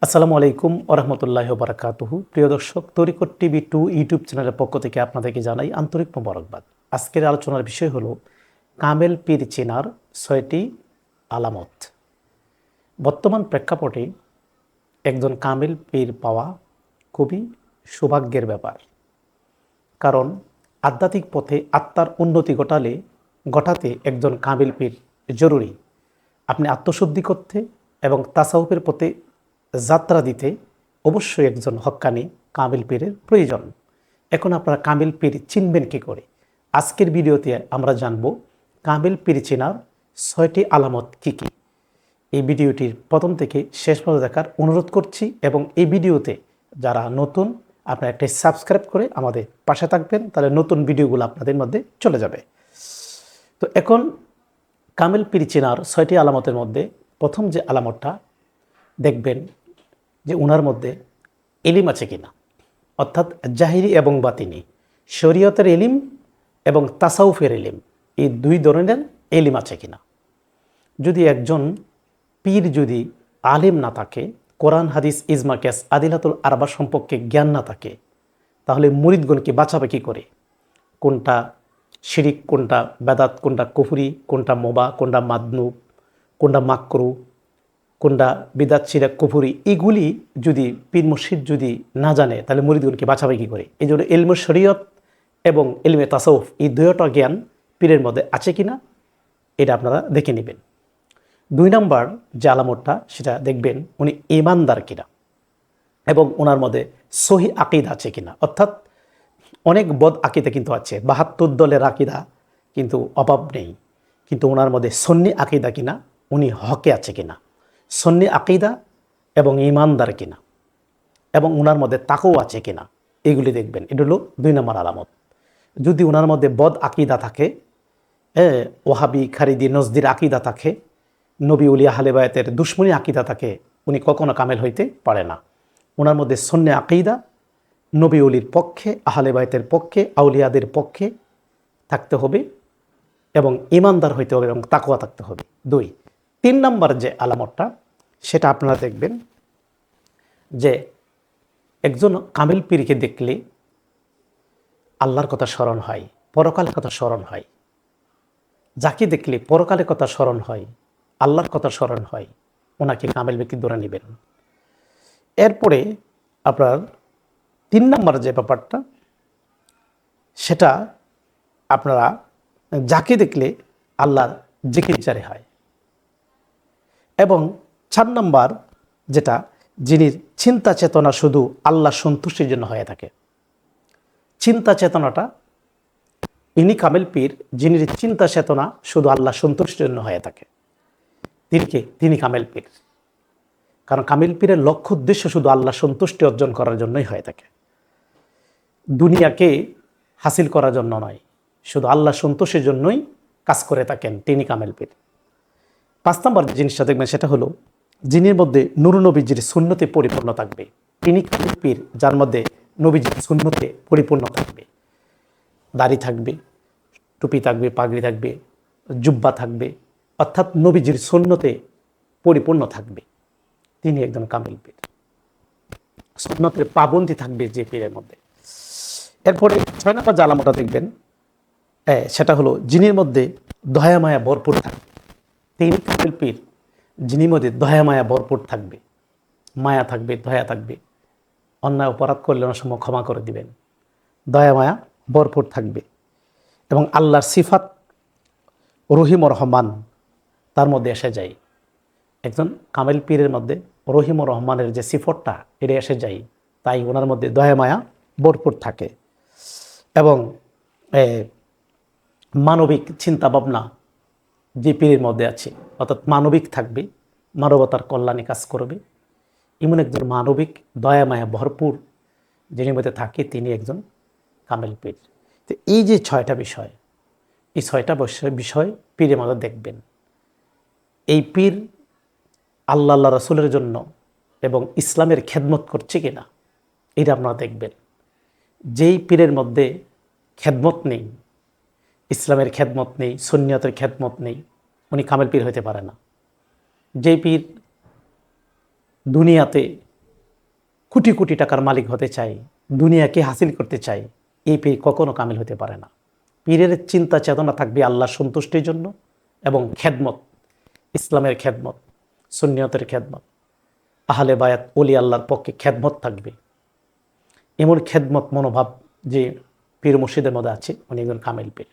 আসসালামু আলাইকুম ওরহমতুল্লাহি ওবারাকাতুহু। প্রিয় দর্শক, তরিকত টিভি 2 ইউটিউব চ্যানেলের পক্ষ থেকে আপনাদেরকে জানাই আন্তরিক মোবারকবাদ। আজকের আলোচনার বিষয় হলো কামেল পীর চেনার 6টি আলামত। বর্তমান প্রেক্ষাপটে একজন কামেল পীর পাওয়া খুবই সৌভাগ্যের ব্যাপার। কারণ আধ্যাত্মিক পথে আত্মার উন্নতি ঘটাতে একজন কামেল পীর জরুরি। আপনি আত্মশুদ্ধি করতে এবং তাসাউফের পথে যাত্রা দিতে অবশ্যই একজন হক্কানি কামিল পীরের প্রয়োজন। এখন আপনারা কামিল পীর চিনবেন কী করে? আজকের ভিডিওতে আমরা জানব কামিল পীর চেনার 6টি আলামত কী কী। এই ভিডিওটির প্রথম থেকে শেষ পর্যন্ত দেখার অনুরোধ করছি এবং এই ভিডিওতে যারা নতুন, আপনারা একটা সাবস্ক্রাইব করে আমাদের পাশে থাকবেন, তাহলে নতুন ভিডিওগুলো আপনাদের মধ্যে চলে যাবে। তো এখন কামিল পীর চেনার 6টি আলামতের মধ্যে প্রথম যে আলামতটা দেখবেন যে ওনার মধ্যে এলিম আছে কিনা, অর্থাৎ জাহিরি এবং বাতিনি, শরীয়তের এলিম এবং তাসাউফের এলিম, এই দুই ধরনের এলিম আছে কিনা। যদি একজন পীর যদি আলিম না থাকে, কোরআন হাদিস ইজমা কিয়াস আদিলাতুল আরবা সম্পর্কে জ্ঞান না থাকে, তাহলে মুরিদগণকে বাঁচাবে কী করে? কোনটা শিরিক, কোনটা বেদাত, কোনটা কুফরি, কোনটা মোবা, কোনটা মাদনুব, কোনটা মাকরু, কোনটা বিদাত, শিরাক, কুফরি, এগুলি যদি পীর মুর্শিদ যদি না জানে, তাহলে মুরিদগণকে বাঁচাবে কী করে? এই জন্য ইলমে শরীয়ত এবং ইলমে তাসাউফ, এই দুইটা জ্ঞান পীরের মধ্যে আছে কিনা এটা আপনারা দেখে নেবেন। 2 নম্বর যে আলামতটা সেটা দেখবেন উনি ইমানদার কিনা এবং ওনার মধ্যে সহি আকিদা আছে কিনা। অর্থাৎ অনেক বদ আকিদা কিন্তু আছে, 72 দলের আকিদা কিন্তু অভাব নেই, কিন্তু ওনার মধ্যে সুন্নি আকিদা কিনা, উনি হকে আছে কিনা, সুন্নি আকিদা এবং ইমানদার কিনা, এবং ওনার মধ্যে তাকও আছে কিনা, এগুলি দেখবেন। এটা হলো 2 নম্বর আলামত। যদি ওনার মধ্যে বদ আকিদা থাকে, ওহাবি, খারিদি, নজদির আকিদা থাকে, নবী উলিয়া আহলে বায়াতের দুশ্মনী আকিদা থাকে, উনি কখনো কামেল হইতে পারে না। ওনার মধ্যে সুন্নি আকিদা, নবী উলির পক্ষে, আহলে বায়াতের পক্ষে, আউলিয়াদের পক্ষে থাকতে হবে এবং ইমানদার হইতে হবে এবং তাকওয়া থাকতে হবে। 2। 3 নম্বর যে আলামতটা সেটা আপনারা দেখবেন যে একজন কামিল পীরকে দেখলে আল্লাহর কথা স্মরণ হয়, পরকালের কথা স্মরণ হয়। যাকে দেখলে পরকালের কথা স্মরণ হয়, আল্লাহর কথা স্মরণ হয়, ওনাকে কামিল ব্যক্তি ধরে নেবেন। এরপরে আপনার 3 নম্বর যে ব্যাপারটা সেটা আপনারা যাকে দেখলে আল্লাহর জিকির জারি হয়। এবং 4 নম্বর যেটা, যিনি চিন্তা চেতনা শুধু আল্লাহ সন্তুষ্টির জন্য হয়ে থাকে। চিন্তা চেতনাটা ইনি কামেল পীর, যিনি চিন্তা চেতনা শুধু আল্লাহ সন্তুষ্টির জন্য হয়ে থাকে, তিনি কামেল পীর। কারণ কামেল পীরের লক্ষ্য উদ্দেশ্য শুধু আল্লাহ সন্তুষ্টি অর্জন করার জন্যই হয়ে থাকে, দুনিয়াকে হাসিল করার জন্য নয়, শুধু আল্লাহ সন্তোষের জন্যই কাজ করে থাকেন, তিনি কামেল পীর। 5 নম্বর যে জিনিসটা দেখবেন সেটা হলো, যিনির মধ্যে নূর নবীজির সুন্নতে পরিপূর্ণ থাকবে, তিনি কামেল পীর যার মধ্যে নবীজির সুন্নতে পরিপূর্ণ থাকবে। দাড়ি থাকবে, টুপি থাকবে, পাগড়ি থাকবে, জুব্বা থাকবে, অর্থাৎ নবীজির সুন্নতে পরিপূর্ণ থাকবে, তিনি একজন কামেল পীর। সুন্নতের পাবন্দি থাকবে যে পীরের মধ্যে। এরপরে 6 নম্বর যে আলামতটা দেখবেন সেটা হলো, যিনির মধ্যে দয়া মায়া ভরপুর থাকবে, তিনি কামেল পীর, যিনির মধ্যে দয়া মায়া ভরপুর থাকবে, মায়া থাকবে, দয়া থাকবে, অন্যায় অপরাধ করলে অনেক সময় ক্ষমা করে দিবেন, দয়া মায়া ভরপুর থাকবে। এবং আল্লাহর সিফাত রহিম ও রহমান তার মধ্যে এসে যায়। একজন কামেল পীরের মধ্যে রহিম ও রহমানের যে সিফতটা এটা এসে যায়, তাই ওনার মধ্যে দয়া মায়া ভরপুর থাকে। এবং মানবিক চিন্তা ভাবনা যে পীরের মধ্যে আছে, অর্থাৎ মানবিক থাকবে, মানবতার কল্যাণে কাজ করবে, এমন একজন মানবিক দয়া মায়া ভরপুর যিনি মধ্যে থাকে, তিনি একজন কামেল পীর। তো এই যে 6টা বিষয়, এই 6টা বিষয় পীরের মধ্যে দেখবেন। এই পীর আল্লাহ রাসূলের জন্য এবং ইসলামের খেদমত করছে কিনা এটা আপনারা দেখবেন। যেই পীরের মধ্যে খেদমত নেই, ইসলামের খেদমত নেই, সুন্নিয়তের খেদমত নেই, উনি কামেল পীর হতে পারে না। যেই পীর দুনিয়াতে কোটি কোটি টাকার মালিক হতে চাই, দুনিয়াকে হাসিল করতে চাই, এই পীর কখনো কামিল হতে পারে না। পীরের চিন্তা চেতনা থাকবে আল্লাহর সন্তুষ্টির জন্য এবং খেদমত, ইসলামের খেদমত, সুন্নিয়তের খেদমত, আহলে বায়াত ওলি আল্লাহর পক্ষে খেদমত থাকবে। এমন খেদমত মনোভাব যে পীর মুর্শিদের মধ্যে আছে, উনি একজন কামিল পীর।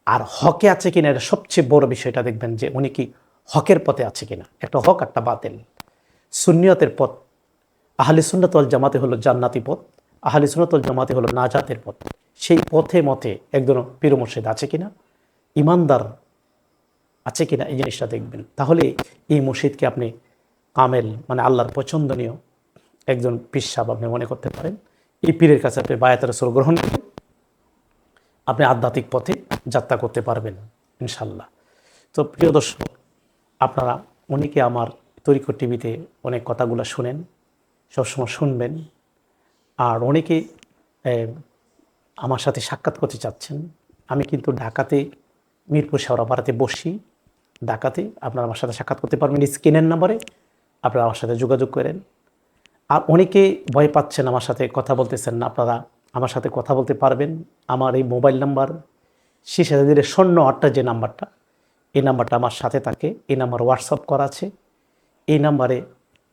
আর হকে আছে কিনা এটা সবচেয়ে বড় বিষয়টা দেখবেন, যে উনি কি হকের পথে আছে কিনা। একটা হক, একটা বাতিল। সুন্নিয়তের পথ, আহলে সুন্নাত ওয়াল জামাতে হলো জান্নাতি পথ, আহলে সুন্নাত ওয়াল জামাতে হলো নাজাতের পথ। সেই পথে মতে একজন পীর মুর্শিদ আছে কিনা, ইমানদার আছে কিনা, এই জিনিসটা দেখবেন। তাহলে এই মুর্শিদকে আপনি কামেল মানে আল্লাহর পছন্দনীয় একজন পীর সাহেব আপনি মনে করতে পারেন। এই পীরের কাছে আপনি বায়াতের রাসূল গ্রহণ করে আপনি আধ্যাত্মিক পথে যাত্রা করতে পারবেন ইনশাল্লাহ। তো প্রিয় দর্শক, আপনারা অনেকে আমার তরিকত টিভিতে অনেক কথাগুলো শুনেন, সবসময় শুনবেন। আর অনেকে আমার সাথে সাক্ষাৎ করতে চাচ্ছেন। আমি কিন্তু ঢাকাতে মিরপুর শেওড়াপাড়াতে বসি। ঢাকাতে আপনারা আমার সাথে সাক্ষাৎ করতে পারবেন স্ক্রিনের নাম্বারে, আপনারা আমার সাথে যোগাযোগ করেন। আর অনেকে ভয় পাচ্ছেন, আমার সাথে কথা বলতেছেন না, আপনারা আমার সাথে কথা বলতে পারবেন। আমার এই মোবাইল নাম্বার শেষে দিলে 08 যে নাম্বারটা, এই নাম্বারটা আমার সাথে থাকে। এই নাম্বার হোয়াটসঅ্যাপ করা আছে। এই নাম্বারে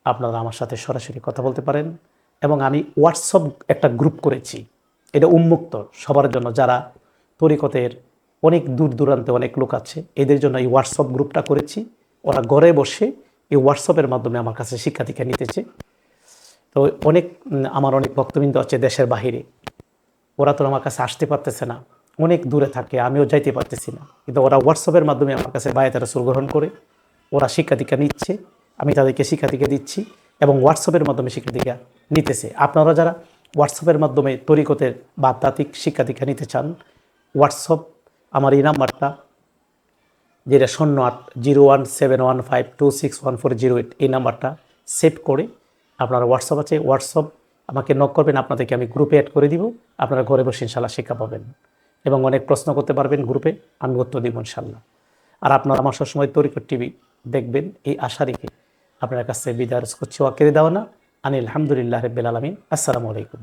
আপনারা আমার সাথে সরাসরি কথা বলতে পারেন। এবং আমি হোয়াটসঅ্যাপ একটা গ্রুপ করেছি, এটা উন্মুক্ত সবার জন্য। যারা তরিকতের অনেক দূর দূরান্তে অনেক লোক আছে, এদের জন্য এই হোয়াটসঅ্যাপ গ্রুপটা করেছি। ওরা ঘরে বসে এই হোয়াটসঅ্যাপের মাধ্যমে আমার কাছে শিক্ষা দীক্ষা নিতেছে। তো আমার অনেক ভক্তবৃন্দ আছে দেশের বাহিরে, ওরা তো আমার কাছে আসতে পারতেছে না, অনেক দূরে থাকে, আমিও যাইতে পারতেছি না, কিন্তু ওরা হোয়াটসঅ্যাপের মাধ্যমে আমার কাছে বায়াতের রাসূল গ্রহণ করে ওরা শিক্ষা দীক্ষা নিচ্ছে, আমি তাদেরকে শিক্ষা দীক্ষা দিচ্ছি এবং হোয়াটসঅ্যাপের মাধ্যমে শিক্ষা দীক্ষা নিতেছে। আপনারা যারা হোয়াটসঅ্যাপের মাধ্যমে তরিকতের বা আধ্যাত্মিক শিক্ষা দীক্ষা নিতে চান, হোয়াটসঅ্যাপ আমার এই নাম্বারটা, যেটা 080171526140, এই নাম্বারটা সেভ করে আপনারা হোয়াটসঅ্যাপ আছে, হোয়াটসঅ্যাপ আমাকে নক করবেন, আপনাদেরকে আমি গ্রুপে অ্যাড করে দিব। আপনারা ঘরে বসে ইনশাল্লাহ শিক্ষা পাবেন এবং অনেক প্রশ্ন করতে পারবেন গ্রুপে, আমি উত্তর দিব ইনশাল্লাহ। আর আপনারা আমার সবসময় তরিকত টিভি দেখবেন, এই আশা রেখে আপনার কাছে বিদায় করছি। ওয়াকির দাওয়ানা আনিল হামদুলিল্লাহি রাব্বিল আলামিন। আসসালামু আলাইকুম।